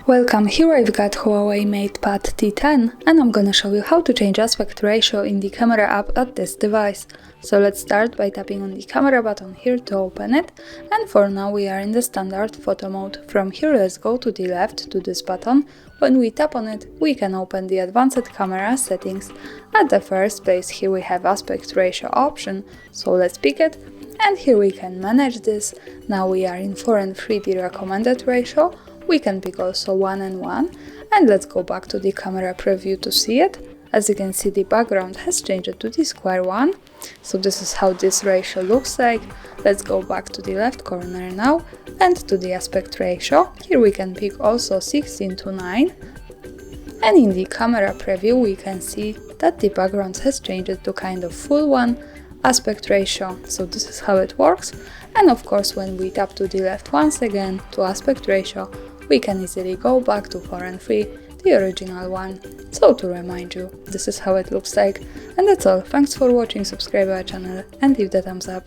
Welcome, here I've got HUAWEI MatePad T10 and I'm gonna show you how to change aspect ratio in the camera app at this device. So let's start by tapping on the camera button here to open it, and for now we are in the standard photo mode. From here let's go to the left to this button. When we tap on it, we can open the advanced camera settings. At the first place here we have aspect ratio option, so let's pick it, and here we can manage this. Now we are in 4:3, the recommended ratio. We can pick also 1:1, and let's go back to the camera preview to see it. As you can see, the background has changed to the square one, so this is how this ratio looks like. Let's go back to the left corner now and to the aspect ratio. Here we can pick also 16:9, and in the camera preview we can see that the background has changed to kind of full one aspect ratio. So this is how it works, and of course when we tap to the left once again to aspect ratio, we can easily go back to 4:3, the original one. So to remind you, this is how it looks like. And that's all. Thanks for watching, subscribe our channel and leave the thumbs up.